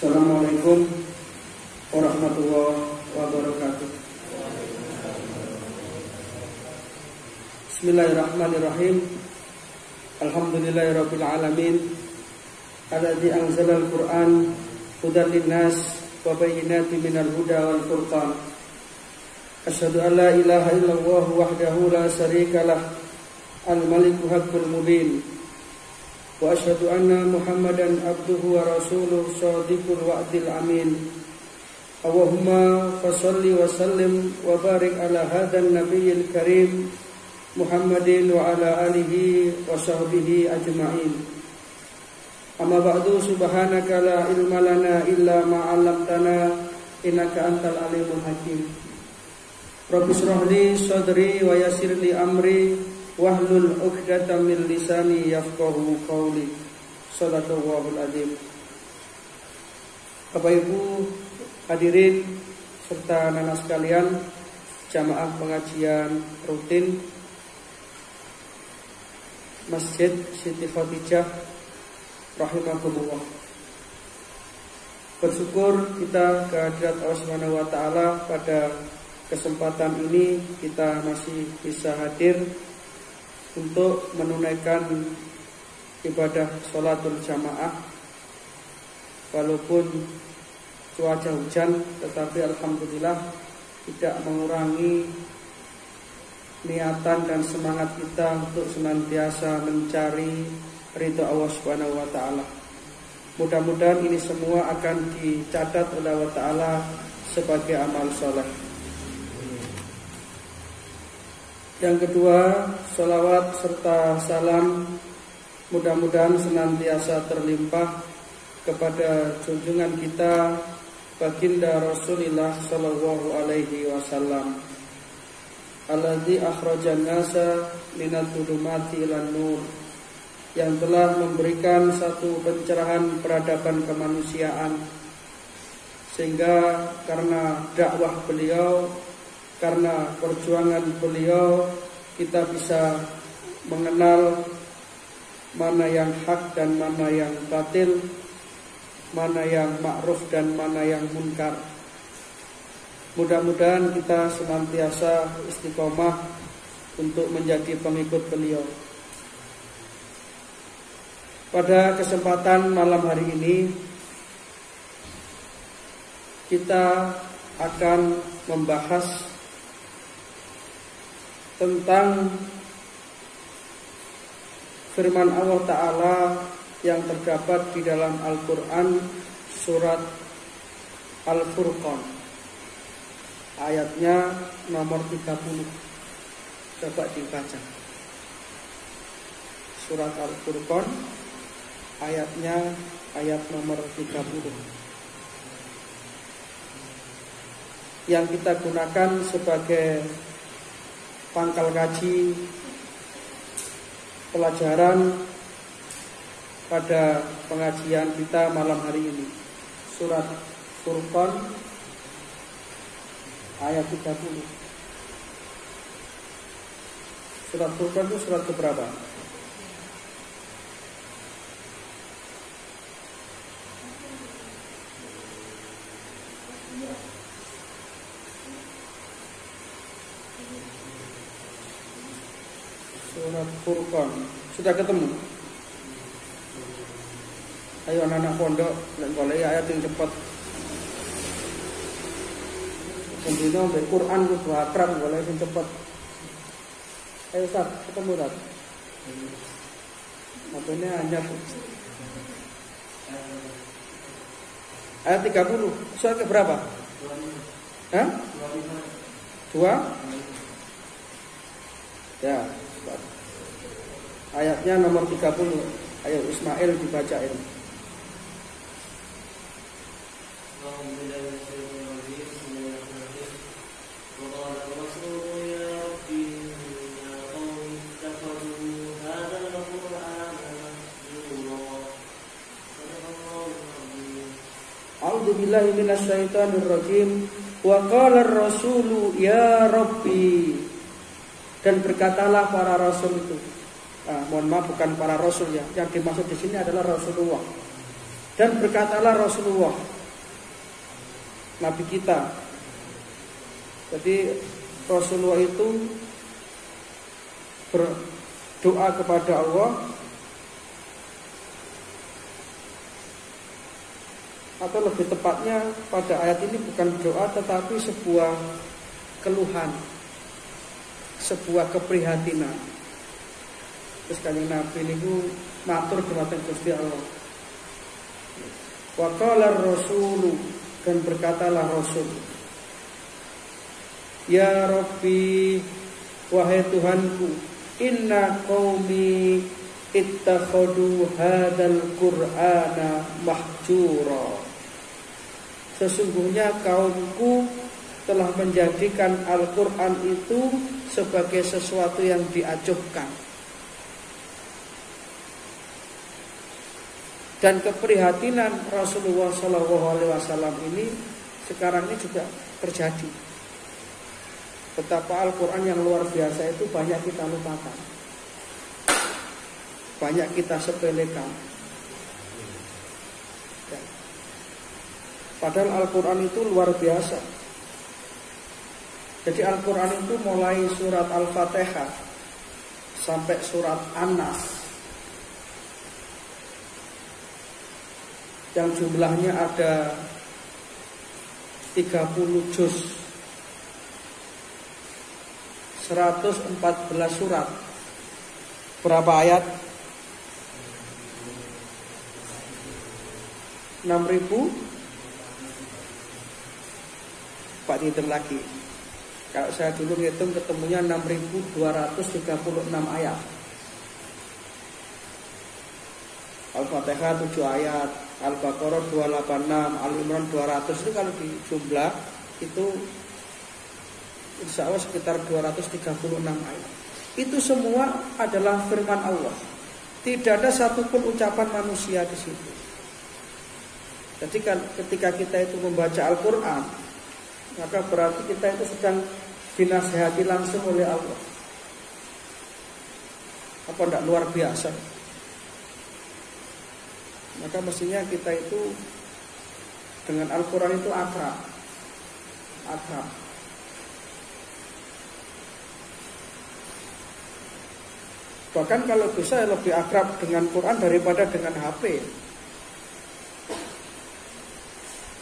Assalamualaikum warahmatullahi wabarakatuh. Bismillahirrahmanirrahim. Alhamdulillahirabbil alamin. Alladzi anzalal Qur'an hudan linnas wa bayyinatin minal huda wal furqan. Asyhadu an la ilaha illallah wahdahu la syarikalah al-malikul haqqul mubin. Wa asyhadu anna Muhammadan abduhu wa rasuluhu shadiqul wa'dil amin. Allahumma fasholli wa sallim wa barik ala hadan nabiyil karim Muhammadin wa ala alihi wa sahbihi ajma'in. Amma ba'du, subhanaka la ilma lana illa ma 'allamtana innaka antal alimul hakim. Rabbi shrah li sadri wa yassir li amri wahlul 'uqdatam min lisani yafqahu qawli. Shadaqallahul adzim. Bapak Ibu hadirin serta nanas sekalian, jamaah pengajian rutin Masjid Siti Khadijah rahimakumullah. Bersyukur kita kehadirat Allah Subhanahu wa taala, pada kesempatan ini kita masih bisa hadir untuk menunaikan ibadah sholatul jamaah walaupun cuaca hujan, tetapi alhamdulillah tidak mengurangi niatan dan semangat kita untuk senantiasa mencari ridha Allah Subhanahu wa taala. Mudah-mudahan ini semua akan dicatat oleh Allah taala sebagai amal soleh. Yang kedua, sholawat serta salam mudah-mudahan senantiasa terlimpah kepada junjungan kita baginda Rasulullah sallallahu alaihi wasallam, alladzi akhrajan nasa minadh dhulumati ilan nur, yang telah memberikan satu pencerahan peradaban kemanusiaan, sehingga karena dakwah beliau, karena perjuangan beliau, kita bisa mengenal mana yang hak dan mana yang batil, mana yang ma'ruf dan mana yang munkar. Mudah-mudahan kita senantiasa istiqomah untuk menjadi pengikut beliau. Pada kesempatan malam hari ini kita akan membahas tentang firman Allah Ta'ala yang terdapat di dalam Al-Quran surat Al-Furqan, ayatnya nomor 30. Coba dibaca. Surat Al-Furqan ayatnya ayat nomor 30, yang kita gunakan sebagai pangkal kaji pelajaran pada pengajian kita malam hari ini. Surat Furqan ayat 30. Surat Furqan itu surat keberapa? Surat Furqan. Sudah ketemu? Ayo anak-anak pondok, golek ayat yang cepat. Kendino mbek Quran kudu akrab, golek sing cepat. Ayo Ustaz, ketemu Ustaz. Matanya anyar. Ayat 30. Surat ke berapa? Hah? 2? Ya. Ayatnya nomor 30. Ayo Ismail dibacain. A'udzubillahi minasyaitonir rajim. Wa qala ar-rasulu ya Rabbi. Dan berkatalah para rasul itu. Mohon maaf, bukan para rasul ya. Yang dimaksud di sini adalah Rasulullah. Dan berkatalah Rasulullah, Nabi kita. Jadi Rasulullah itu berdoa kepada Allah, atau lebih tepatnya pada ayat ini bukan doa tetapi sebuah keluhan, sebuah keprihatinan. Terus kanjeng Nabi niku matur dhumateng Gusti Allah. Wa qala ar-rasulu, dan berkatalah Rasul, ya Rabbi, wahai Tuhanku, inna qaumi ittakhadu hadzal qur'ana mahjura. Sesungguhnya kaumku telah menjadikan Al-Qur'an itu sebagai sesuatu yang diacuhkan. Dan keprihatinan Rasulullah SAW ini sekarang ini juga terjadi. Betapa Al-Quran yang luar biasa itu banyak kita lupakan, banyak kita sepelekan. Padahal Al-Quran itu luar biasa. Jadi Al-Quran itu mulai surat Al-Fatihah sampai surat An-Nas, yang jumlahnya ada 30 juz, 114 surat. Berapa ayat? 6.000. Pak hitung lagi. Kalau saya dulu ngitung ketemunya 6.236 ayat. Al-Fatihah 7 ayat, Al-Baqarah 286, Al-Imran 200. Itu kalau di jumlah itu insya Allah sekitar 236 ayat. Itu semua adalah firman Allah. Tidak ada satupun ucapan manusia di situ. Jadi ketika kita itu membaca Al-Quran, maka berarti kita itu sedang dinasihati langsung oleh Allah. Apa tidak luar biasa? Maka mestinya kita itu dengan Al-Quran itu akrab. Bahkan kalau bisa lebih akrab dengan Quran daripada dengan HP.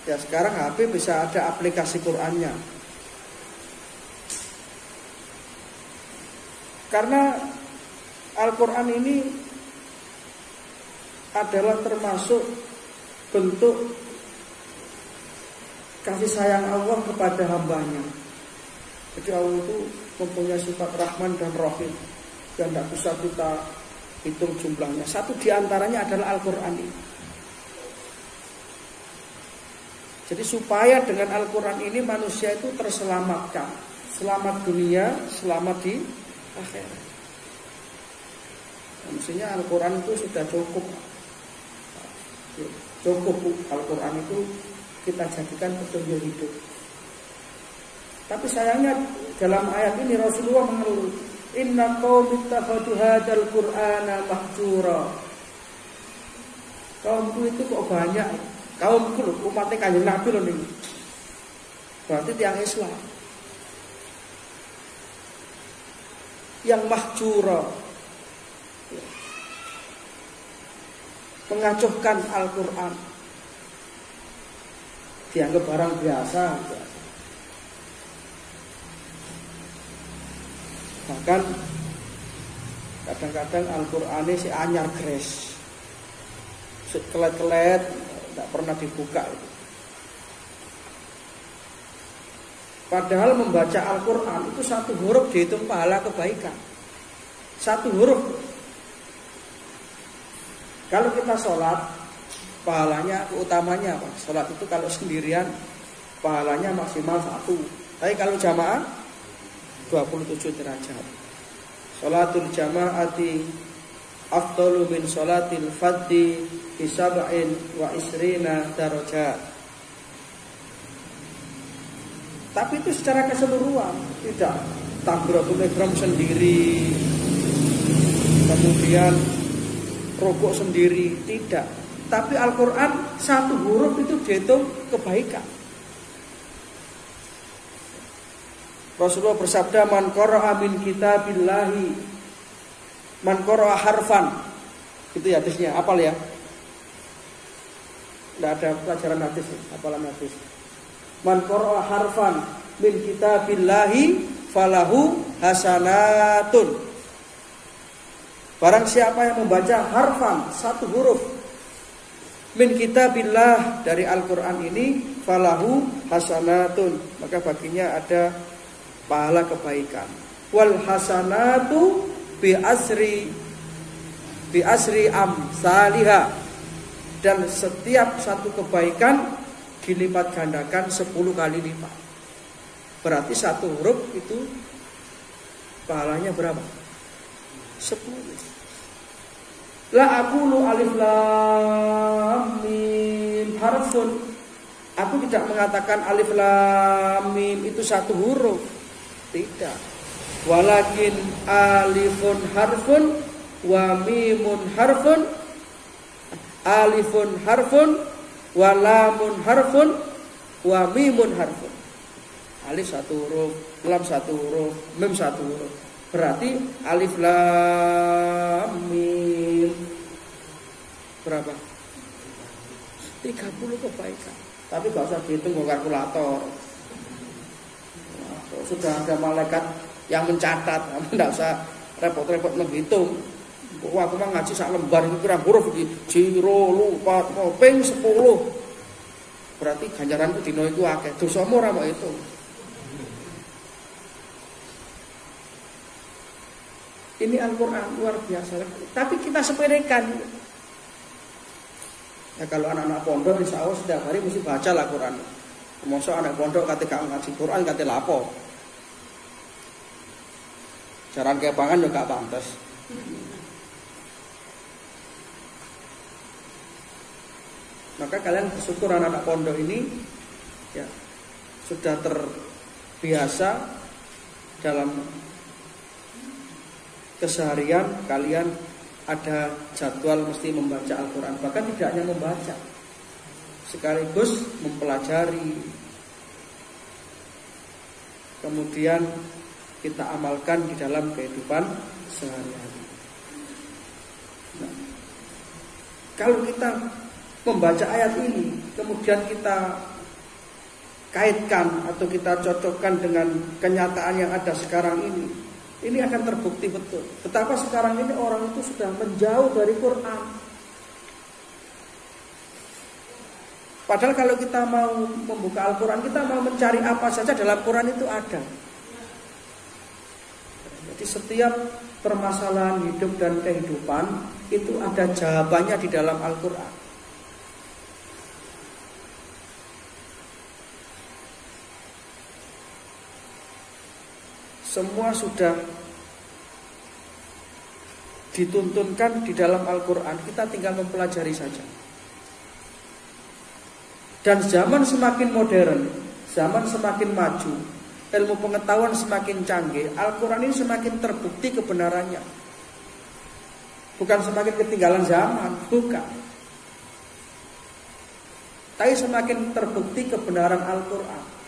Ya sekarang HP bisa ada aplikasi Qurannya. Karena Al-Quran ini adalah termasuk bentuk kasih sayang Allah kepada hambanya. Jadi Allah itu mempunyai sifat Rahman dan Rahim yang tidak bisa kita hitung jumlahnya. Satu diantaranya adalah Al-Quran ini. Jadi supaya dengan Al-Quran ini manusia itu terselamatkan, selamat dunia, selamat di akhirat. Maksudnya Al-Quran itu sudah cukup Al-Quran itu kita jadikan petunjuk hidup. Tapi sayangnya dalam ayat ini Rasulullah mengeluh, inna qaumi ittakhadhu hadzal qur'ana mahjura. Kaumku itu kok banyak. Kaumku lho, umatnya Kanjeng Nabi lho ini. Berarti tiang Islam yang mahjura, mengacuhkan Al-Quran, dianggap barang biasa. Bahkan kadang-kadang Al-Quran ini si anyar gres, kelet-kelet, tidak pernah dibuka. Padahal membaca Al-Quran itu satu huruf dihitung pahala kebaikan. Satu huruf. Kalau kita sholat, pahalanya utamanya apa? Sholat itu kalau sendirian pahalanya maksimal 1. Tapi kalau jamaah 27 derajat. Sholatul jamaati afdalu min sholatil fadhi bi sab'in wa isrina darajat. Tapi itu secara keseluruhan, tidak takbiratul ihram sendiri, kemudian rukuk sendiri, tidak. Tapi Al-Quran satu huruf itu dihitung kebaikan. Rasulullah bersabda, man qara'a min kitabillahi, man qara'a harfan. Itu ya hadisnya, hafal ya. Tidak ada pelajaran hadis, hafalan hadis. Man qara'a harfan min kitabillahi falahu hasanatun. Barang siapa yang membaca harfan, satu huruf, min kitabillah, dari Al-Quran ini, falahu hasanatun, maka baginya ada pahala kebaikan. Wal hasanatu bi asri amsalihah, dan setiap satu kebaikan dilipat gandakan 10 kali lipat. Berarti satu huruf itu pahalanya berapa? 10. La aqulu alif lam mim harfun. Aku tidak mengatakan alif lam mim itu satu huruf. Tidak. Walakin alifun harfun wa mimun harfun, alifun harfun wa lamun harfun wa mimun harfun. Alif satu huruf, lam satu huruf, mim satu huruf. Berarti alif lam mim berapa? 30 kebaikan. Tapi gak usah dihitung dengan kalkulator. Sudah ada malaikat yang mencatat, tidak usah repot-repot menghitung. Aku mah ngaji sak lembar itu kurang huruf iki, jiro lupa ping 10. Berarti ganjaranku dino iku akeh. Dosamu ora mbok hitung. Ini Al-Quran luar biasa. Tapi kita sepelekan. Ya, kalau anak-anak pondok insya Allah setiap hari mesti baca lah Quran. Masa anak pondok kata gak ngaji Quran kata lapo. Jaran kepangan juga gak pantas. Maka kalian bersyukur anak-anak pondok ini ya sudah terbiasa dalam keseharian kalian ada jadwal mesti membaca Al-Quran. Bahkan tidak hanya membaca, sekaligus mempelajari. Kemudian kita amalkan di dalam kehidupan sehari-hari. Nah, kalau kita membaca ayat ini, kemudian kita kaitkan atau kita cocokkan dengan kenyataan yang ada sekarang ini akan terbukti betul betapa sekarang ini orang itu sudah menjauh dari Quran. Padahal kalau kita mau membuka Al-Quran, kita mau mencari apa saja dalam Quran itu ada. Jadi setiap permasalahan hidup dan kehidupan itu ada jawabannya di dalam Al-Quran. Semua sudah dituntunkan di dalam Al-Quran. Kita tinggal mempelajari saja. Dan zaman semakin modern, zaman semakin maju, ilmu pengetahuan semakin canggih, Al-Quran ini semakin terbukti kebenarannya. Bukan semakin ketinggalan zaman, bukan. Tapi semakin terbukti kebenaran Al-Quran.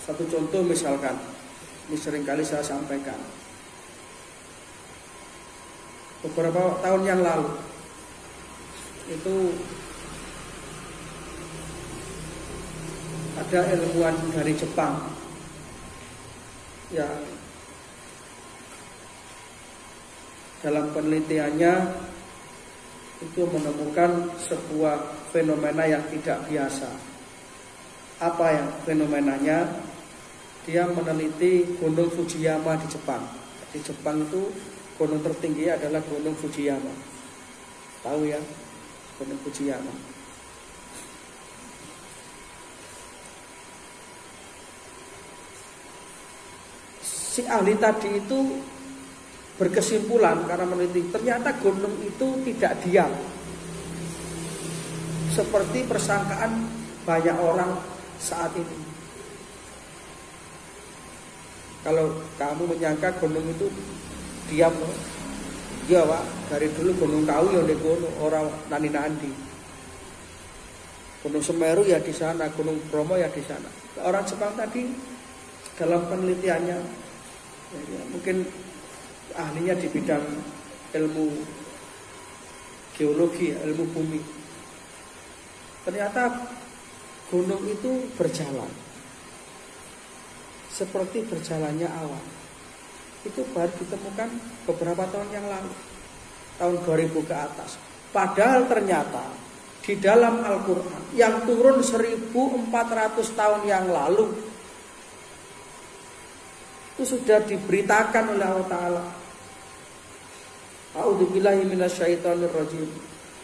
Satu contoh misalkan, ini seringkali saya sampaikan. Beberapa tahun yang lalu itu ada ilmuwan dari Jepang yang dalam penelitiannya itu menemukan sebuah fenomena yang tidak biasa. Apa yang fenomenanya? Dia meneliti Gunung Fujiyama di Jepang. Di Jepang itu gunung tertinggi adalah Gunung Fujiyama. Tahu ya, Gunung Fujiyama. Si ahli tadi itu berkesimpulan karena meneliti, ternyata gunung itu tidak diam. Seperti persangkaan banyak orang saat ini. Kalau kamu menyangka gunung itu diam. Iya Pak, dari dulu Gunung Kawi ya ndek kono, ora nani-nandi. Gunung Semeru ya di sana, Gunung Bromo ya di sana. Orang Jepang tadi dalam penelitiannya ya, mungkin ahlinya di bidang ilmu geologi, ilmu bumi. Ternyata gunung itu berjalan seperti berjalannya awan. Itu baru ditemukan beberapa tahun yang lalu, tahun 2000 ke atas. Padahal ternyata di dalam Al-Quran yang turun 1400 tahun yang lalu itu sudah diberitakan oleh Allah Ta'ala. A'udzubillahi minasyaitonirrajim.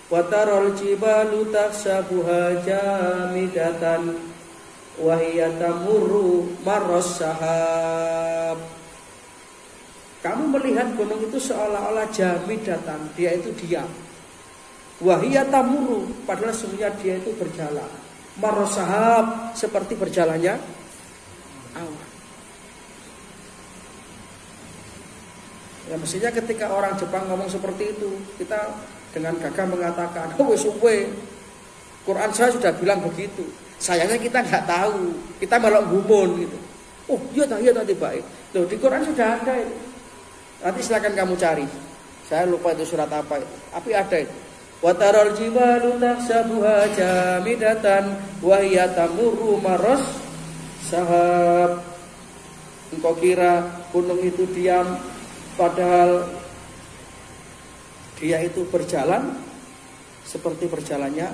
Wa taral jibalu tahsabuha jamidatan wa hiya tamurru marras sahab. Kamu melihat gunung itu seolah-olah jamidatan, dia itu diam. Wa hiya tamurru, padahal sesungguhnya dia itu berjalan. Marras sahab, seperti berjalannya awan. Ya mestinya ketika orang Jepang ngomong seperti itu, kita dengan gagah mengatakan, oh suwe, Quran saya sudah bilang begitu. Sayangnya kita nggak tahu, kita malah gumun gitu. Oh iya tadi baik. Loh di Quran sudah ada itu. Nanti silakan kamu cari. Saya lupa itu surat apa itu. Tapi ada itu. Wa taral jibalu tahsabuha jamidatan wa hiya tamurru marras sahab. Engkau kira gunung itu diam, padahal dia itu berjalan seperti berjalannya.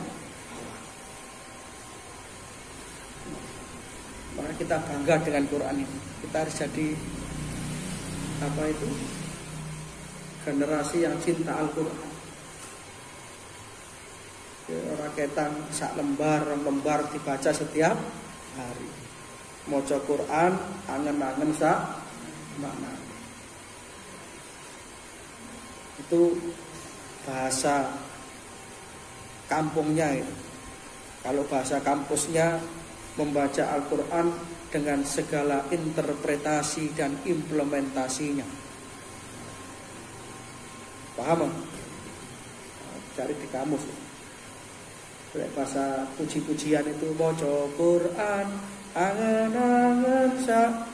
Maka kita bangga dengan Quran ini. Kita harus jadi generasi yang cinta Al-Quran. Orang ketang sak lembar, rong lembar dibaca setiap hari. Maca Quran angen-angen sak makna. Itu bahasa kampungnya itu. Kalau bahasa kampusnya membaca Al-Quran dengan segala interpretasi dan implementasinya. Paham? Cari di kamus. Bahasa puji-pujian itu maca Quran angen-angen sak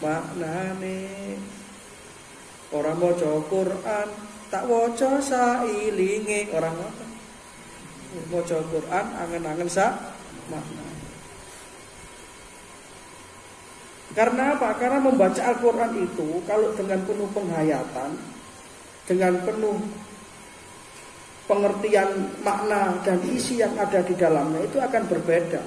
maknane. Orang maca Quran tak waca sailinge, orang maca Quran angen-angen sak makna. Karena apa? Karena membaca Al-Quran itu kalau dengan penuh penghayatan, dengan penuh pengertian makna dan isi yang ada di dalamnya itu akan berbeda.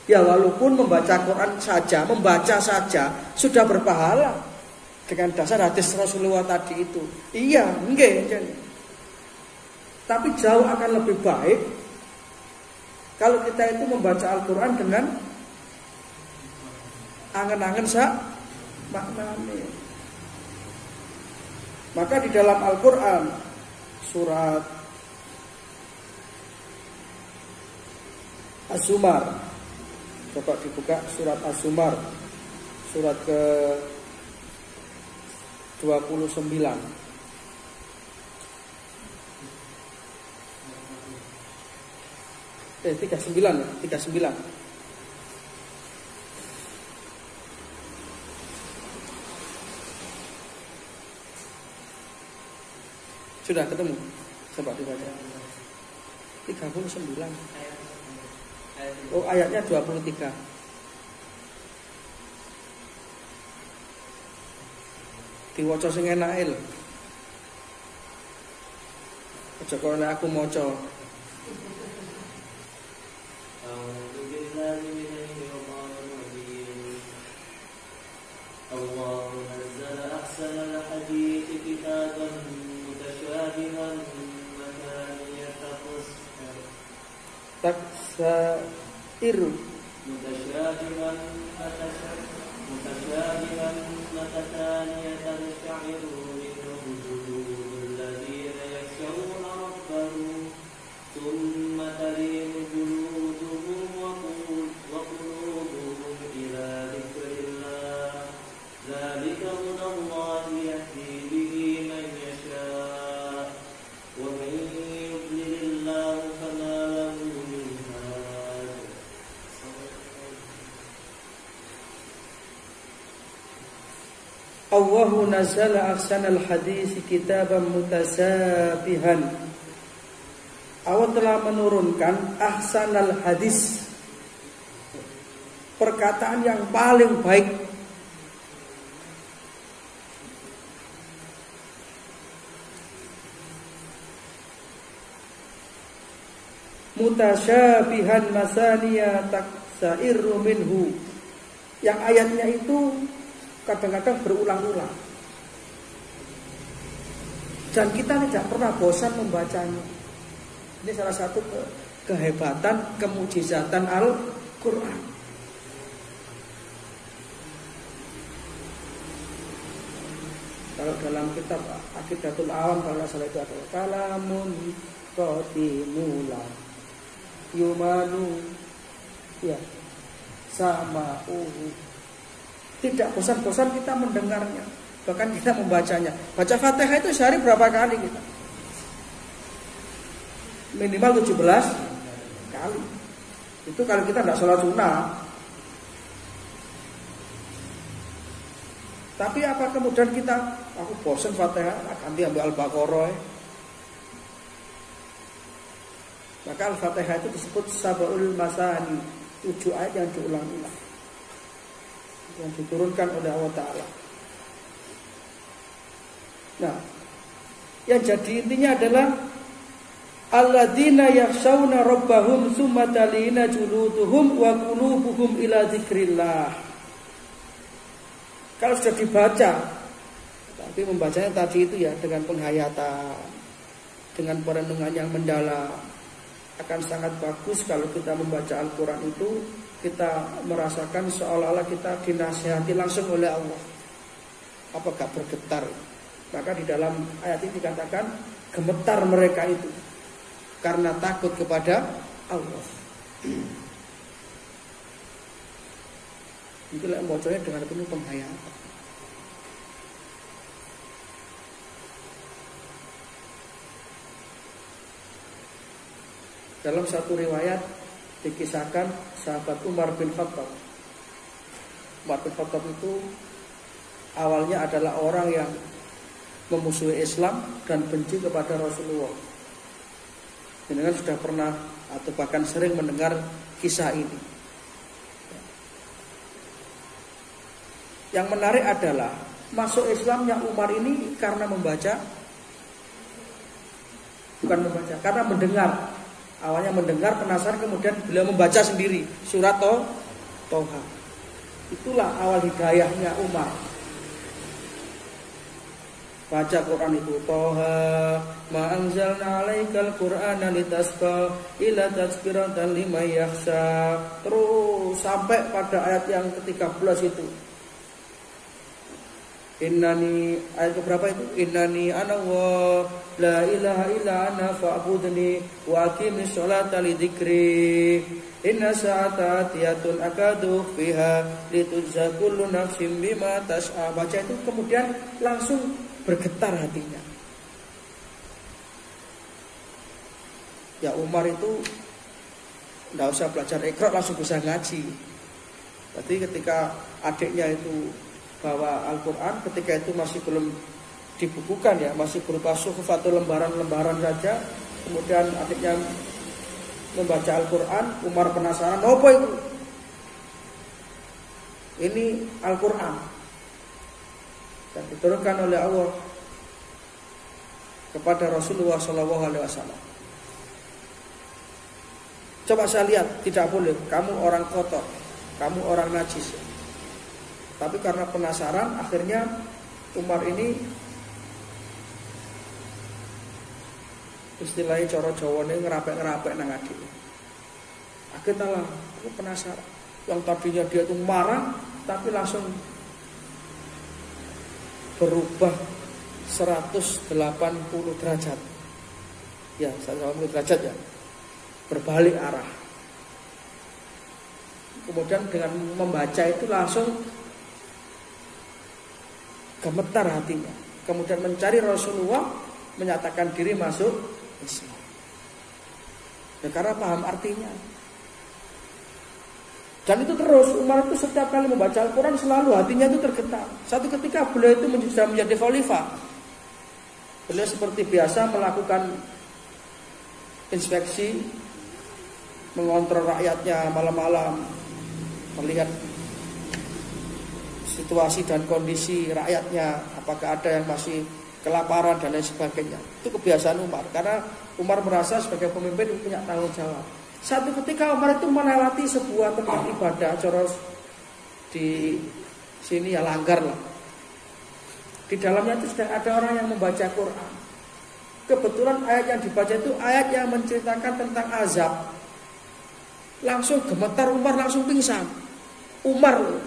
Ya walaupun membaca Quran saja, membaca saja sudah berpahala dengan dasar hadis Rasulullah tadi itu. Iya, enggak. Tapi jauh akan lebih baik kalau kita itu membaca Al-Quran dengan angen-angen sak maknanya. Maka di dalam Al-Quran surat Az-Zumar, coba dibuka surat Az-Zumar, surat ke 29. Eh 39. Sudah ketemu? Coba dibaca. 39. Oh, ayatnya 23. Diwaca sing enake lho. Aja kok nek aku maca. Allah nazzala ahsanal hadithi kitaban mutasyabihan mathaniyat Taksair mutasyabihan mathaniyat tash'iru minhu juludul ladzina yakhshawna rabbahum thumma talinu juluduhum wa qulubuhum ila dzikrillah dzalika hudallahi yahdi Allahu nazzala ahsanal hadis kitaban mutasabihan. Allah telah menurunkan ahsanal hadis, perkataan yang paling baik. Mutasyabihan masaniya taksairu minhu, yang ayatnya itu kadang-kadang berulang-ulang dan kita tidak pernah bosan membacanya. Ini salah satu kehebatan, kemujizatan Al-Quran. Kalau dalam kitab Aqidatul Awam kalau salah itu adalah kalamun qatimula yumanu ya sama tidak bosan-bosan kita mendengarnya, bahkan kita membacanya. Baca Fatihah itu sehari berapa kali kita? Minimal 17 kali. Itu kalau kita tidak sholat sunnah. Tapi apa kemudian kita, aku bosan Fatihah, ganti ambil Al-Baqarah. Maka Al-Fatihah itu disebut Sab'ul Masani, 7 ayat yang diulang-ulang, yang diturunkan oleh Allah Ta'ala. Nah, yang jadi intinya adalah alladzina yakhshawna rabbahum tsumma talina juluduhum wa qulubuhum ila dzikrillah. Kalau sudah dibaca, tapi membacanya tadi itu ya dengan penghayatan, dengan perenungan yang mendalam, akan sangat bagus kalau kita membaca Al-Quran itu kita merasakan seolah-olah kita dinasihati langsung oleh Allah. Apakah bergetar? Maka di dalam ayat ini dikatakan gemetar mereka itu karena takut kepada Allah. Itulah bocornya dengan penuh penghayatan. Dalam satu riwayat dikisahkan sahabat Umar bin Khattab. Umar bin Khattab itu awalnya adalah orang yang memusuhi Islam dan benci kepada Rasulullah. Jenengan sudah pernah atau bahkan sering mendengar kisah ini. Yang menarik adalah masuk Islamnya Umar ini karena membaca, bukan membaca, karena mendengar. Awalnya mendengar, penasaran, kemudian beliau membaca sendiri surat Toha. Itulah awal hidayahnya Umar. Baca Quran itu Toha ma anzalna 'alaikal Qur'ana litasqa illa tazkiratan liman yakhsha. Terus sampai pada ayat yang ke-13 itu. Innani, ayat keberapa itu? Innani ana wa la ilaha illa ana fa'budni wa aqimis sholata li dzikri. Inna sa'ata atiyatun akadu fiha litujza kullu nafsin bima tas'a. Baca itu kemudian langsung bergetar hatinya. Ya Umar itu enggak usah belajar Iqra, langsung bisa ngaji. Berarti ketika adiknya itu bawa Al-Quran, ketika itu masih belum dibukukan ya, masih berupa suhuf atau lembaran-lembaran saja. Kemudian adiknya membaca Al-Quran, Umar penasaran, apa itu? Ini Al-Quran dan diturunkan oleh Allah kepada Rasulullah SAW. Coba saya lihat, tidak boleh, kamu orang kotor, kamu orang najis. Tapi karena penasaran, akhirnya Umar ini istilahnya coro Jawane ngerapek-ngerapek nang adik. Akhirnya lah, aku penasaran. Yang tadinya dia itu marah, tapi langsung berubah 180 derajat. Ya, 180 derajat ya. Berbalik arah. Kemudian dengan membaca itu langsung gemetar hatinya. Kemudian mencari Rasulullah, menyatakan diri masuk Islam. Ya, karena paham artinya. Dan itu terus, Umar itu setiap kali membaca Al-Quran selalu hatinya itu tergetar. Satu ketika beliau itu sudah menjadi khalifah, beliau seperti biasa melakukan inspeksi, mengontrol rakyatnya malam-malam, melihat situasi dan kondisi rakyatnya, apakah ada yang masih kelaparan dan lain sebagainya. Itu kebiasaan Umar, karena Umar merasa sebagai pemimpin punya tanggung jawab. Satu ketika Umar itu melewati sebuah tempat ibadah, coros di sini ya langgar lah. Di dalamnya itu sedang ada orang yang membaca Quran. Kebetulan ayat yang dibaca itu ayat yang menceritakan tentang azab. Langsung gemetar Umar, langsung pingsan. Umar loh.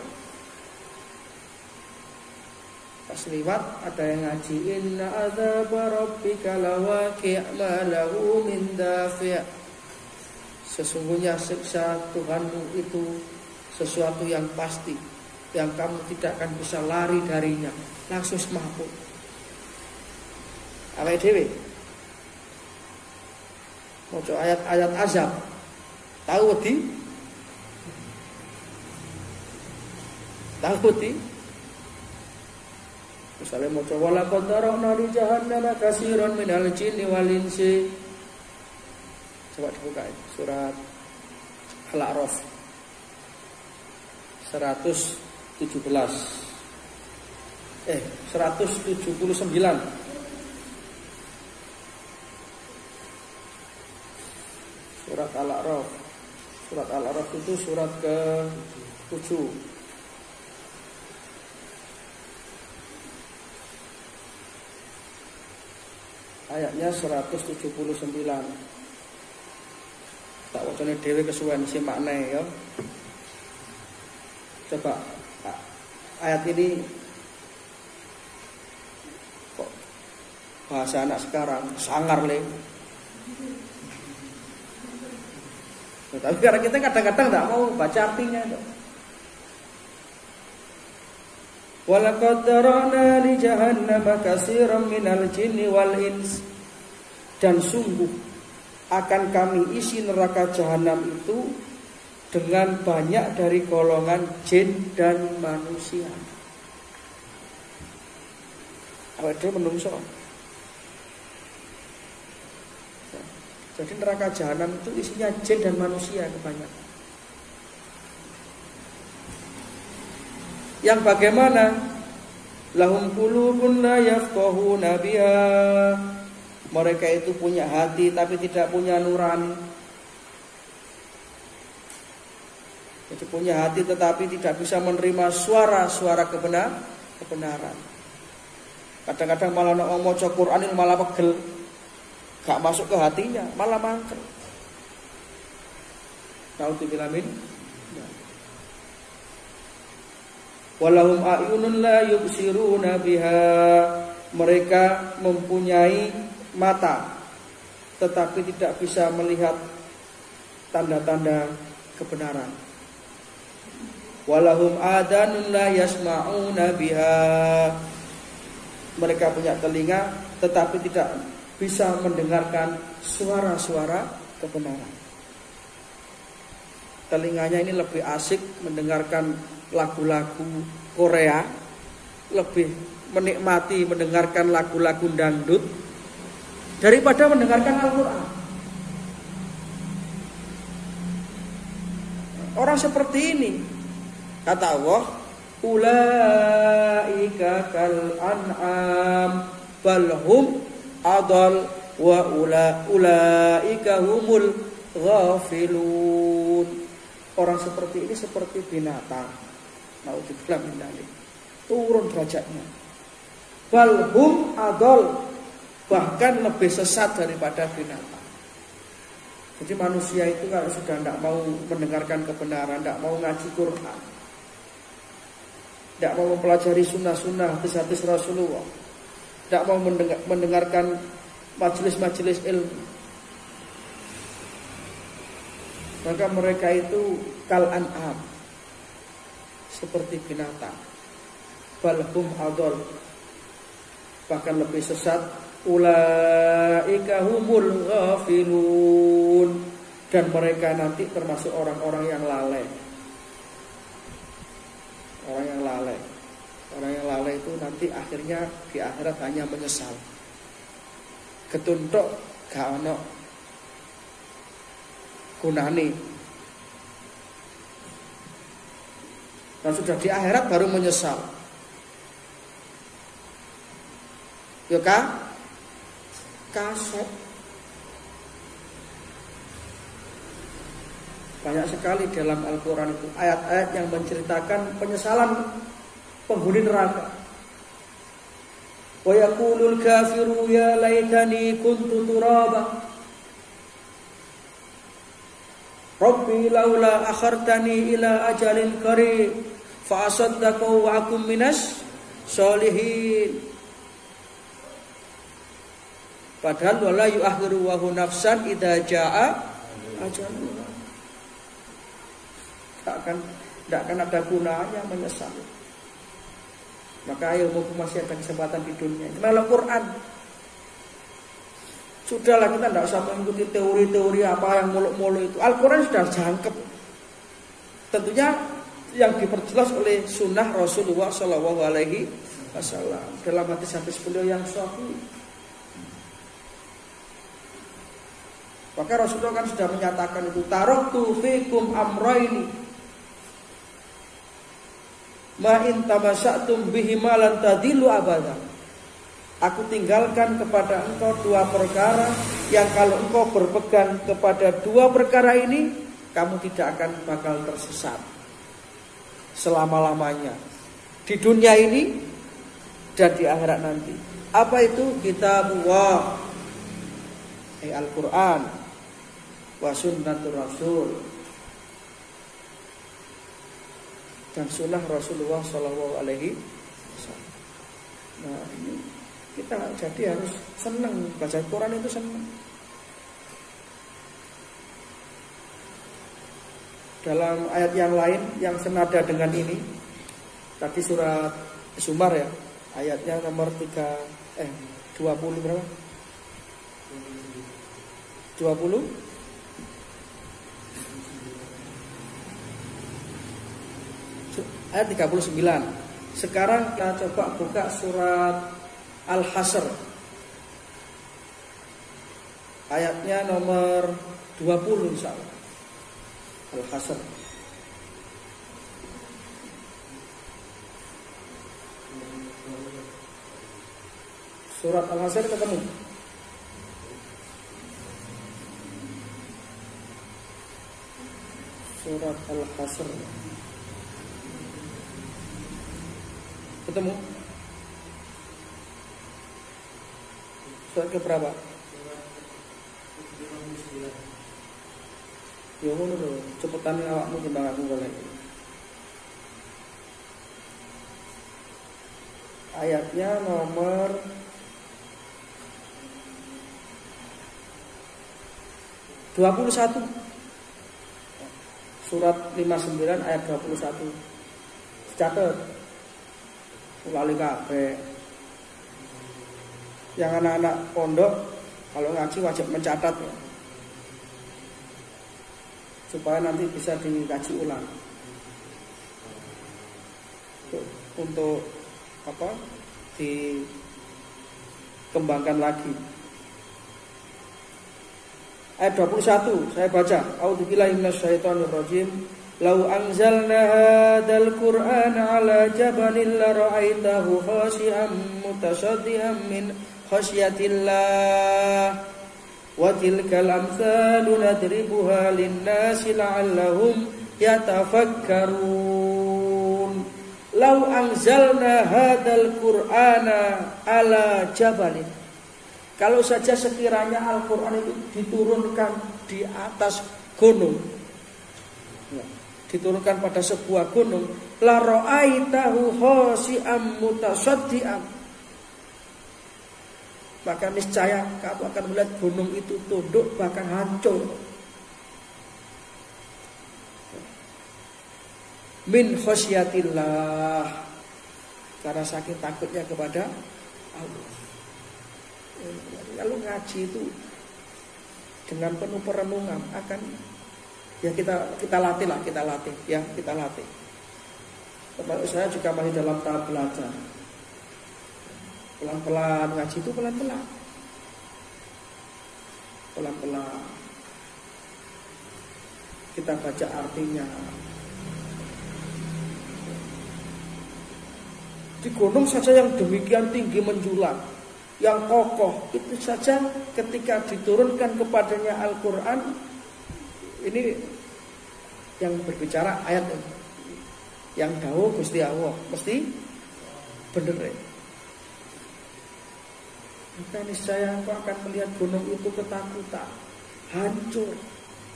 Pas lewat ada yang ngaji inna adzaba rabbika lawaqi' ma lahu min dafi'. Sesungguhnya siksa Tuhanmu itu sesuatu yang pasti, yang kamu tidak akan bisa lari darinya. Langsung semaput. Awake dhewe maca ayat-ayat azab. Tahu wedi? Tahu wedi? Misalnya maca wala qad darana li jahannama katsiran minal jinni wal insi. Coba dibuka ini, surat Al-A'raf 179. Surat Al-A'raf. Surat Al-A'raf itu surat ke-7. Ayatnya 179. Tak wacane dhewe kesuwen si maknae ya. Coba ayat ini kok bahasa anak sekarang sangar le. Tapi karena kita kadang-kadang tidak mau baca artinya itu. Walaqad darana li jahannama katsiran minal jinni wal ins. Dan sungguh akan kami isi neraka jahanam itu dengan banyak dari golongan jin dan manusia. Awake dhewe menungso. Jadi neraka jahanam itu isinya jin dan manusia kebanyakan. Yang bagaimana? Lahum qulubun la yafqahuna biha. Mereka itu punya hati tapi tidak punya nurani. Jadi punya hati tetapi tidak bisa menerima suara-suara kebenaran. Kadang-kadang malah nak maca Quran malah pegel. Gak masuk ke hatinya, malah mangkel. Naudzubillah min. Walahum a'yunun la yubsiruna biha. Mereka mempunyai mata tetapi tidak bisa melihat tanda-tanda kebenaran. Walahum adanun la yasma'una biha. Mereka punya telinga tetapi tidak bisa mendengarkan suara-suara kebenaran. Telinganya ini lebih asik mendengarkan lagu-lagu Korea, lebih menikmati mendengarkan lagu-lagu dangdut daripada mendengarkan Al-Quran. Orang seperti ini, kata Allah, ulaika kal an'am balhum adal wa ulaika humul ghafilun. Orang seperti ini seperti binatang. Naudzubillah min dzalik. Turun derajatnya. Balhum adal, bahkan lebih sesat daripada binatang. Jadi manusia itu kalau sudah tidak mau mendengarkan kebenaran, tidak mau ngaji Quran, tidak mau mempelajari sunnah-sunnah hadis-hadis Rasulullah, tidak mau mendengarkan majelis-majelis ilmu, maka mereka itu kal an'am, seperti binatang. Balhum adol, bahkan lebih sesat. Ulaika humul ghafilun, dan mereka nanti termasuk orang-orang yang lalai. Orang yang lalai itu nanti akhirnya di akhirat hanya menyesal. Ketuntuk gak ono gunane. Dan sudah di akhirat baru menyesal. Ya kan? Kaset. Banyak sekali dalam Al-Quran itu ayat-ayat yang menceritakan penyesalan penghuni neraka. Wa yaqulul kafiru ya laitani kuntu turaba. Rabbi laula akhartani ila ajalin qarib fa asaddaqa wa akum minas sholihin. Padahal wala yu'akhiru wa nafsan idza jaa ajaluha. Tidak akan ada gunanya menyesal. Maka ayo mumpung masih ada kesempatan di dunia, melok Quran. Sudahlah, kita tidak usah mengikuti teori-teori apa yang muluk-muluk itu. Al-Quran sudah jangkep. Tentunya yang diperjelas oleh sunnah Rasulullah Shallallahu Alaihi Wasallam dalam hadis-hadis beliau yang sahih. Maka Rasulullah kan sudah menyatakan itu, taraktu fikum amraini ma in tamassaktum bihima lan tadillu abada. Aku tinggalkan kepada engkau dua perkara yang kalau engkau berpegang kepada dua perkara ini, kamu tidak akan bakal tersesat selama-lamanya di dunia ini dan di akhirat nanti. Apa itu? Kitabullah, Al-Quran, wa sunnatur Rasul, dan sunnah Rasulullah Shallallahu Alaihi Wasallam. Nah, ini kita jadi harus senang baca Quran, itu senang. Dalam ayat yang lain yang senada dengan ini, tadi surat Zumar ya, ayatnya nomor 20 berapa? 20? Ayat 39. Sekarang kita coba buka surat Al-Hasr, ayatnya nomor 20 insyaallah. Al-Hasr. Surat Al-Hasr ketemu? Surat Al-Hasr ketemu? Surat ke berapa? Ya ngono lho, cepetan awakmu timbang aku golek. Ayatnya nomor 21. Surat 59 ayat 21. Catat. Lali kabeh. Yang anak-anak pondok kalau ngaji wajib mencatat ya, supaya nanti bisa dikaji ulang untuk apa, dikembangkan lagi. Ayat 21 saya baca. A'udzubillahi minasyaitonirrajim. Lau anzalna hadzal qur'ana 'ala jabalin la ra'aitahu khashi'an mutasaddian min khasyatillah wa tilkal amsalu nadribuha lin-nasi la'allahum yatafakkarun. Lau anzalna hadzal qur'ana 'ala jabalin, kalau saja sekiranya Al-Quran itu diturunkan di atas gunung, diturunkan pada sebuah gunung, la ra'aitahu khashi'an mutasaddian, maka niscaya kamu akan melihat gunung itu tunduk bahkan hancur. Min khasyatillah, karena saking takutnya kepada Allah. Lalu ngaji itu dengan penuh perenungan akan ya kita latih. Termasuk saya juga masih dalam tahap belajar. Pelan-pelan ngaji itu pelan-pelan. Pelan-pelan. Kita baca artinya. Di gunung saja yang demikian tinggi menjulang, yang kokoh, itu saja ketika diturunkan kepadanya Al-Quran, ini yang berbicara ayat ini, yang dawuh Gusti Allah, mesti bener ya. Maka niscaya engkau akan melihat gunung itu ketakutan, hancur,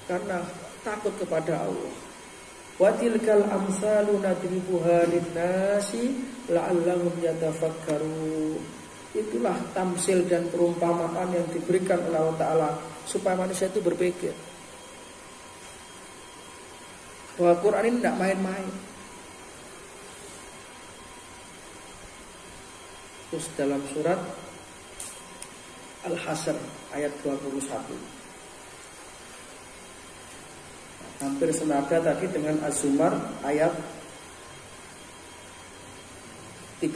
karena takut kepada Allah. Wa tilkal amsalu nadribuha linnasi la'allahum yatafakkarun. Itulah tamsil dan perumpamaan yang diberikan oleh Allah Ta'ala supaya manusia itu berpikir bahwa Quran ini tidak main-main. Terus dalam surat Al-Hasr ayat 21, hampir senada tadi dengan Az-Zumar ayat 39.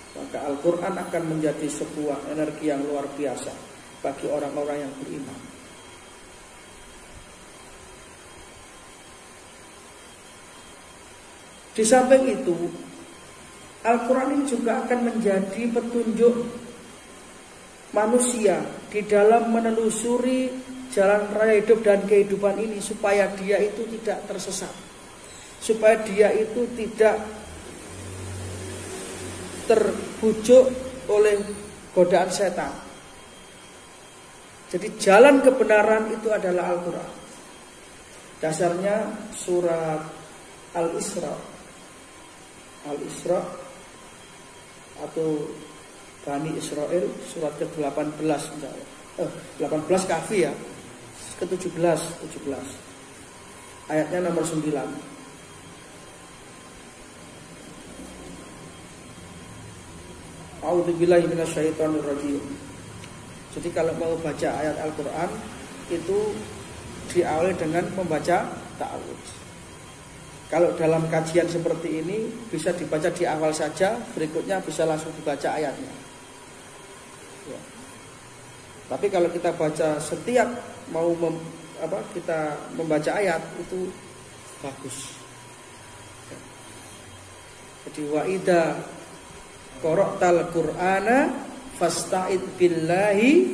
Maka Al-Quran akan menjadi sebuah energi yang luar biasa bagi orang-orang yang beriman. Di samping itu, Al-Quran ini juga akan menjadi petunjuk manusia di dalam menelusuri jalan raya hidup dan kehidupan ini, supaya dia itu tidak tersesat, supaya dia itu tidak terbujuk oleh godaan setan. Jadi jalan kebenaran itu adalah Al-Quran. Dasarnya surat Al-Isra atau Bani Israel surat ke-18 18 Kahfi ya, ke-17 ayatnya nomor 9. A'udzubillahi minasyaitonirrajim. Jadi kalau mau baca ayat Al-Quran itu diawali dengan membaca ta'awudz. Kalau dalam kajian seperti ini bisa dibaca di awal saja, berikutnya bisa langsung dibaca ayatnya ya. Tapi kalau kita baca setiap mau kita membaca ayat itu bagus ya. Jadi wa idza qara'tal Qur'ana fasta'id billahi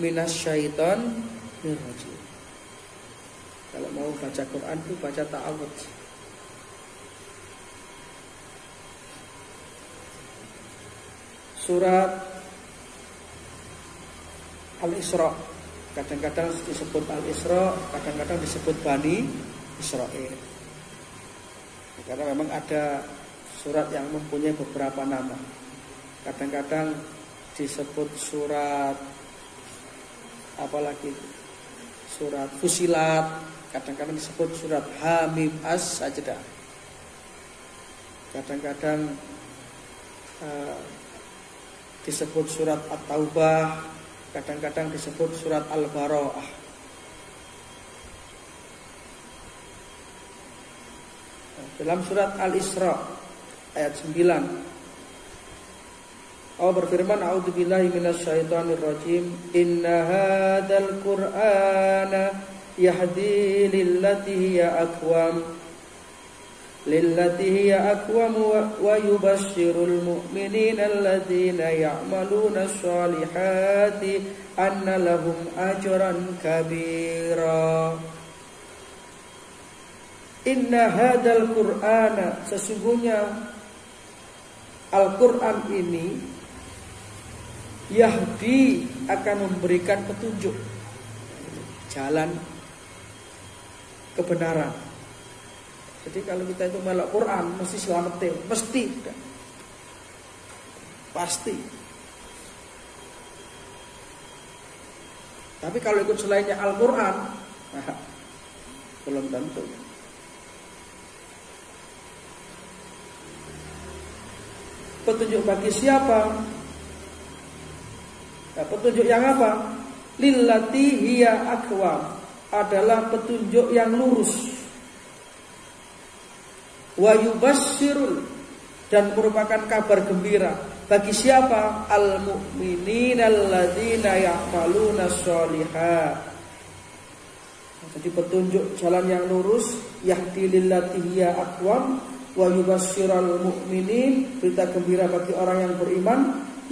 minasyaitonir rajim. Kalau mau baca Quran itu baca ta'awudz. Surat Al-Isra kadang-kadang disebut Al-Isra, kadang-kadang disebut Bani Israel. Karena memang ada surat yang mempunyai beberapa nama. Kadang-kadang disebut surat apalagi surat Fusilat, kadang-kadang disebut surat Hamim As-Sajdah. Kadang-kadang disebut surat At-Taubah, kadang-kadang disebut surat Al-Bara'ah. Dalam surat Al-Isra ayat 9 Allah berfirman, a'udzubillahi minasyaitonirrajim, inna hadzal qur'ana yahdi lillati hiya aqwam wa yubashshirul mu'minina alladzina ya'maluna sholihati anna lahum ajran kabira. Inna hadzal qur'ana, sesungguhnya Al-Qur'an ini yahdi, akan memberikan petunjuk jalan kebenaran. Jadi kalau kita itu melok Quran mesti selamat, pasti. Tapi kalau ikut selainnya Al-Quran, belum tentu. Petunjuk bagi siapa? Nah, petunjuk yang apa? Lillati hiya aqwam, adalah petunjuk yang lurus. wa yubasyirul, dan merupakan kabar gembira bagi siapa? Al-mu'minina alladzina ya'maluna sholihat. Jadi petunjuk jalan yang lurus, yahdi lillati hiya aqwam wa yubasyiral mu'minin, berita gembira bagi orang yang beriman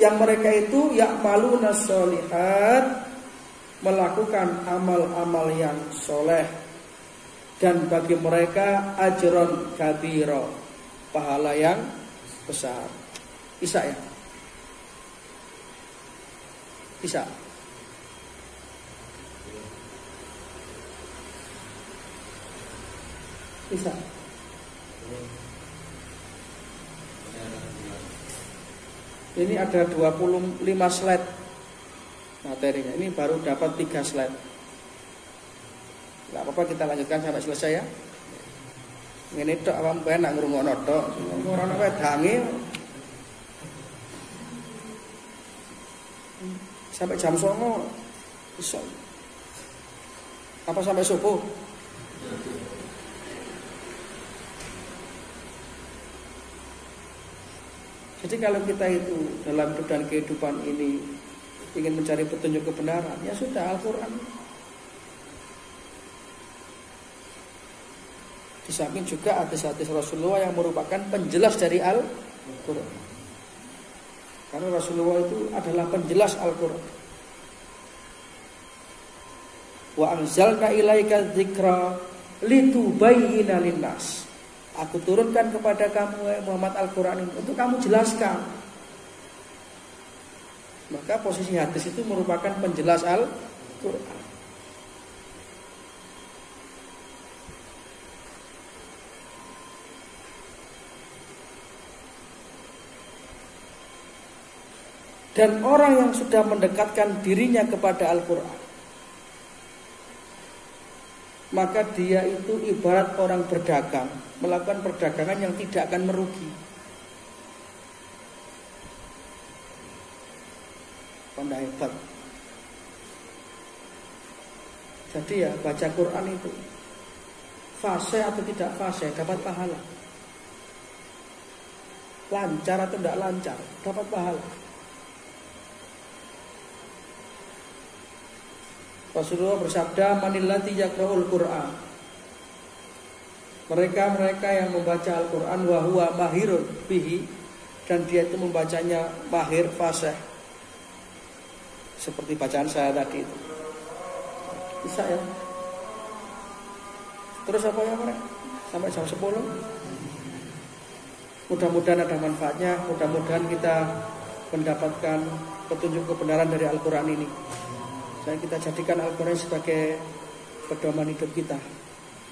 yang mereka itu ya'maluna sholihat, melakukan amal-amal yang soleh, dan bagi mereka ajron kabiro, pahala yang besar. Isa ya? Isa. Isa. Ini ada 25 slide materinya. Ini baru dapat 3 slide. Enggak apa-apa, kita lanjutkan sampai selesai ya. Ngene tok awam penak ngrungokno tok. Ora ana wedange. Sampai jam 09.00 iso. Apa sampai subuh? Jadi kalau kita itu dalam hidup dan kehidupan ini ingin mencari petunjuk kebenaran, ya sudah Al-Quran. Di samping juga hadis-hadis Rasulullah yang merupakan penjelas dari Al-Quran. Karena Rasulullah itu adalah penjelas Al-Quran. Wa anzalna ilaika dzikra litubayyina linnas. Aku turunkan kepada kamu Muhammad Al-Quran ini untuk kamu jelaskan. Maka posisi hadis itu merupakan penjelas Al-Quran. Dan orang yang sudah mendekatkan dirinya kepada Al-Quran, maka dia itu ibarat orang berdagang, melakukan perdagangan yang tidak akan merugi. Pandai hebat. Jadi ya baca Quran itu fase atau tidak fase dapat pahala. Lancar atau tidak lancar dapat pahala. Rasulullah bersabda, manillati yaqra'ul Qur'an. Mereka yang membaca Al-Quran wa huwa mahirun bihi, dan dia itu membacanya mahir, fasih. Seperti bacaan saya tadi itu. Bisa ya? Terus apa ya mereka? Sampai jam 10. Mudah-mudahan ada manfaatnya. Mudah-mudahan kita mendapatkan petunjuk kebenaran dari Al-Quran ini. Dan kita jadikan Al-Quran sebagai pedoman hidup kita.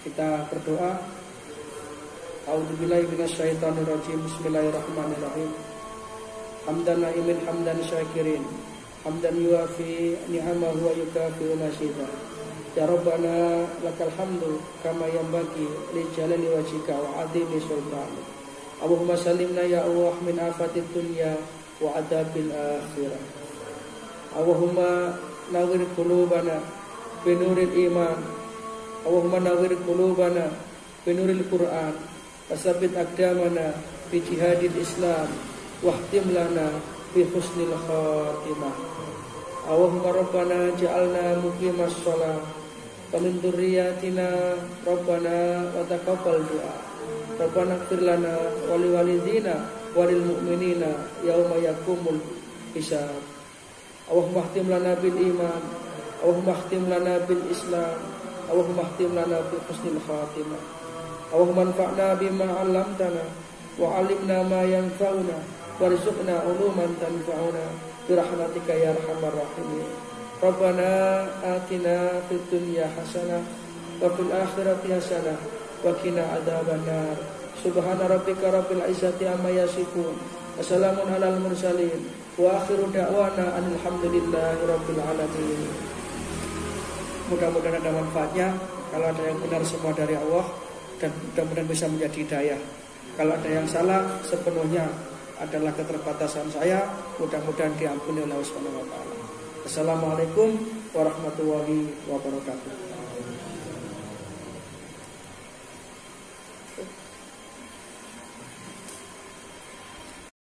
Kita berdoa. A'udzubillahi minasyaitonirrajim. Bismillahirrahmanirrahim. Hamdan na'imin hamdan syakirin. Hamdan yuafi ni'amahu wa yukafi'u masyidha. Ya Rabbana lakal hamdu kama yanbaghi li jalali wajhika wa 'azimi sultanik. Allahumma sallimna ya Allah min afatid dunya wa adabil akhirah. Allahumma nawwir qulubana binuril iman. Allahumma nawwir qulubana binuril Qur'an. Wasabbit aqdamana bi jihadil Islam wahtim lana bi husnil khatimah. Allahumma rabbana ja'alna muqimas shalah wa min dzurriyyatina rabbana wa taqabbal du'a. Rabbana ighfir lana wa liwalidina walil mu'minina yauma yaqumul hisab. Allahumma khtim lana bil iman, Allahumma khtim lana bil Islam, Allahumma khtim lana bi husnil khatimah. Allahumma anfa'na bima 'allamtana wa 'allimna ma yanfa'una warzuqna 'uluman tanfa'una bi rahmatika ya arhamar rahimin. Rabbana atina fid dunya hasanah wa fil akhirati hasanah wa qina adzabannar. Subhana rabbika rabbil izzati amma yasifun. Wassalamun alal mursalin. Wa akhiru da'wana alhamdulillahi rabbil alamin. Mudah-mudahan ada manfaatnya. Kalau ada yang benar semua dari Allah, dan mudah-mudahan bisa menjadi hidayah. Kalau ada yang salah sepenuhnya adalah keterbatasan saya. Mudah-mudahan diampuni oleh Allah Subhanahu wa taala. Assalamualaikum warahmatullahi wabarakatuh.